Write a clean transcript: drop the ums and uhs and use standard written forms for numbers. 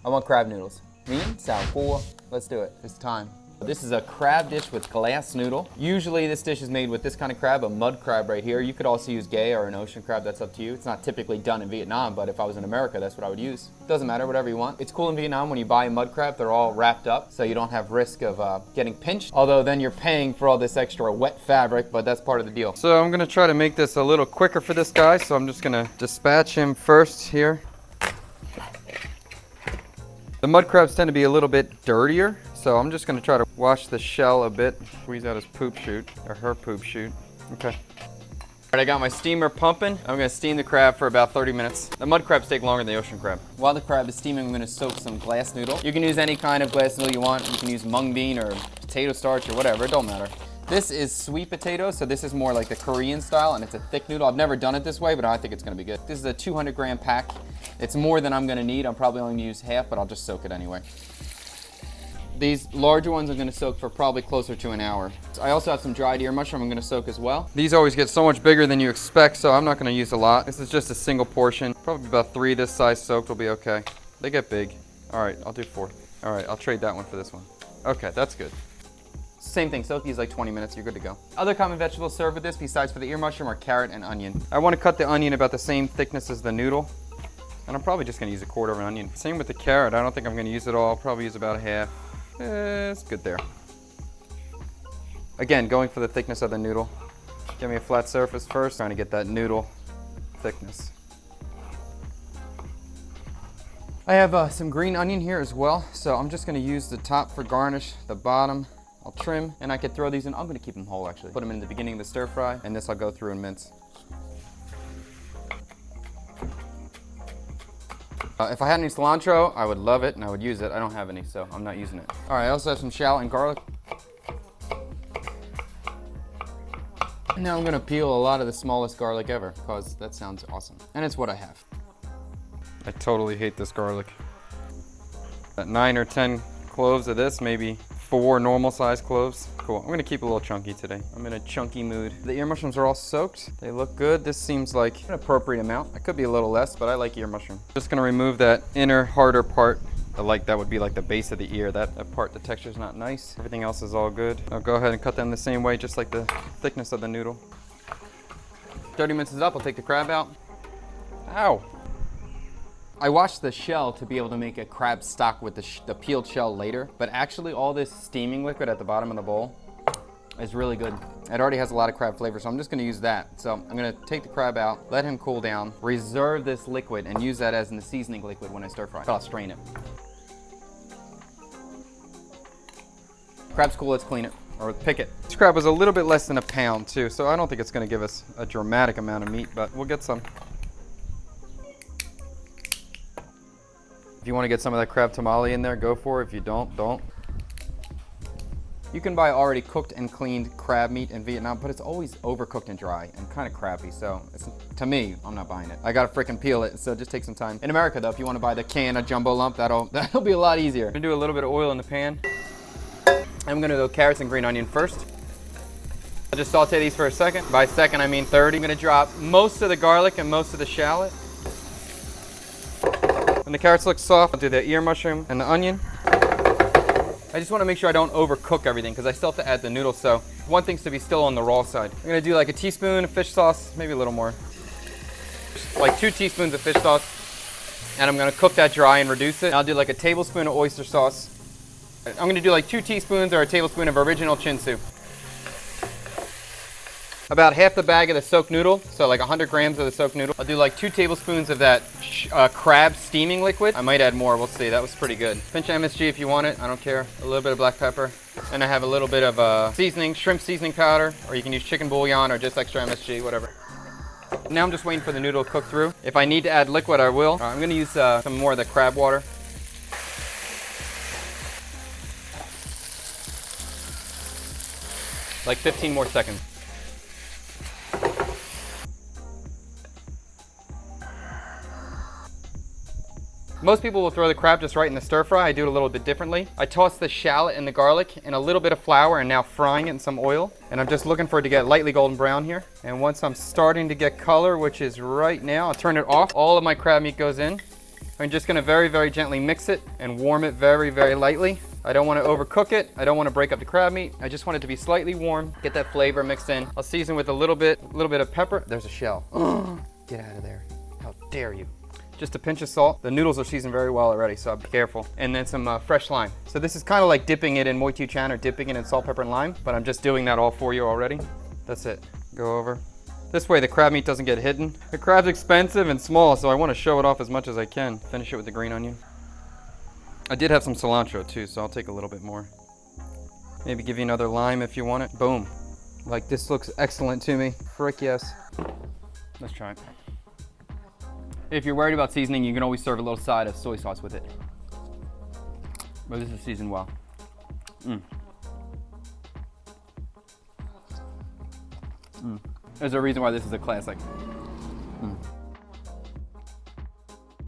I want crab noodles. Miến, xào cua. Let's do it. It's time. This is a crab dish with glass noodle. Usually this dish is made with this kind of crab, a mud crab right here. You could also use gay or an ocean crab, that's up to you. It's not typically done in Vietnam, but if I was in America, that's what I would use. Doesn't matter, whatever you want. It's cool in Vietnam when you buy a mud crab, they're all wrapped up, so you don't have risk of getting pinched. Although then you're paying for all this extra wet fabric, but that's part of the deal. So I'm gonna try to make this a little quicker for this guy, so I'm just gonna dispatch him first here. The mud crabs tend to be a little bit dirtier, so I'm just gonna try to wash the shell a bit, squeeze out his poop chute, or her poop chute. Okay. All right, I got my steamer pumping. I'm gonna steam the crab for about 30 minutes. The mud crabs take longer than the ocean crab. While the crab is steaming, I'm gonna soak some glass noodle. You can use any kind of glass noodle you want. You can use mung bean or potato starch or whatever, it don't matter. This is sweet potato, so this is more like the Korean style, and it's a thick noodle. I've never done it this way, but I think it's gonna be good. This is a 200-gram pack. It's more than I'm gonna need. I'm probably only gonna use half, but I'll just soak it anyway. These larger ones I'm gonna soak for probably closer to an hour. I also have some dried ear mushroom I'm gonna soak as well. These always get so much bigger than you expect, so I'm not gonna use a lot. This is just a single portion. Probably about 3 this size soaked will be okay. They get big. All right, I'll do 4. All right, I'll trade that one for this one. Okay, that's good. Same thing, soak these like 20 minutes, you're good to go. Other common vegetables served with this besides for the ear mushroom are carrot and onion. I wanna cut the onion about the same thickness as the noodle. And I'm probably just gonna use a quarter of an onion. Same with the carrot, I don't think I'm gonna use it all. I'll probably use about a half. It's good there. Again, going for the thickness of the noodle. Give me a flat surface first, trying to get that noodle thickness. I have some green onion here as well, so I'm just gonna use the top for garnish, the bottom I'll trim, and I could throw these in. I'm gonna keep them whole actually. Put them in the beginning of the stir fry, and this I'll go through and mince. If I had any cilantro, I would love it and I would use it. I don't have any, so I'm not using it. All right, I also have some shallot and garlic. Now I'm gonna peel a lot of the smallest garlic ever, because that sounds awesome. And it's what I have. I totally hate this garlic. 9 or 10 cloves of this, maybe 4 normal sized cloves. Cool, I'm gonna keep it a little chunky today. I'm in a chunky mood. The ear mushrooms are all soaked. They look good. This seems like an appropriate amount. It could be a little less, but I like ear mushroom. Just gonna remove that inner, harder part. That would be like the base of the ear. That part, the texture's not nice. Everything else is all good. I'll go ahead and cut them the same way, just like the thickness of the noodle. 30 minutes is up, I'll take the crab out. Ow. I washed the shell to be able to make a crab stock with the peeled shell later, but actually all this steaming liquid at the bottom of the bowl is really good. It already has a lot of crab flavor, so I'm just gonna use that. So I'm gonna take the crab out, let him cool down, reserve this liquid, and use that as the seasoning liquid when I stir fry. But I'll strain it. Crab's cool, let's clean it, or pick it. This crab was a little bit less than a pound too, so I don't think it's gonna give us a dramatic amount of meat, but we'll get some. If you want to get some of that crab tamale in there, go for it. If you don't, don't. You can buy already cooked and cleaned crab meat in Vietnam, but it's always overcooked and dry and kind of crappy. So to me, I'm not buying it. I gotta freaking peel it, so just take some time. In America though, if you want to buy the can of jumbo lump, that'll be a lot easier. I'm gonna do a little bit of oil in the pan. I'm gonna do carrots and green onion first. I'll just saute these for a second. By second, I mean 30. I'm gonna drop most of the garlic and most of the shallot. When the carrots look soft, I'll do the ear mushroom and the onion. I just want to make sure I don't overcook everything because I still have to add the noodles, so one thing's to be still on the raw side. I'm going to do like a teaspoon of fish sauce, maybe a little more. Like 2 teaspoons of fish sauce, and I'm going to cook that dry and reduce it. I'll do like a tablespoon of oyster sauce. I'm going to do like 2 teaspoons or a tablespoon of original chin soup. About half the bag of the soaked noodle, so like 100 grams of the soaked noodle. I'll do like 2 tablespoons of that crab steaming liquid. I might add more, we'll see. That was pretty good. Pinch of MSG if you want it, I don't care. A little bit of black pepper. And I have a little bit of seasoning, shrimp seasoning powder, or you can use chicken bouillon or just extra MSG, whatever. Now I'm just waiting for the noodle to cook through. If I need to add liquid, I will. I'm gonna use some more of the crab water. Like 15 more seconds. Most people will throw the crab just right in the stir fry. I do it a little bit differently. I toss the shallot and the garlic and a little bit of flour and now frying it in some oil. And I'm just looking for it to get lightly golden brown here. And once I'm starting to get color, which is right now, I'll turn it off. All of my crab meat goes in. I'm just gonna very, very gently mix it and warm it very, very lightly. I don't want to overcook it. I don't want to break up the crab meat. I just want it to be slightly warm. Get that flavor mixed in. I'll season with a little bit of pepper. There's a shell. Get out of there. How dare you. Just a pinch of salt. The noodles are seasoned very well already, so be careful. And then some fresh lime. So this is kind of like dipping it in moi tu chan or dipping it in salt, pepper, and lime, but I'm just doing that all for you already. That's it. Go over. This way the crab meat doesn't get hidden. The crab's expensive and small, so I want to show it off as much as I can. Finish it with the green onion. I did have some cilantro too, so I'll take a little bit more. Maybe give you another lime if you want it. Boom. Like, this looks excellent to me. Frick yes. Let's try it. If you're worried about seasoning, you can always serve a little side of soy sauce with it. But this is seasoned well. There's a reason why this is a classic.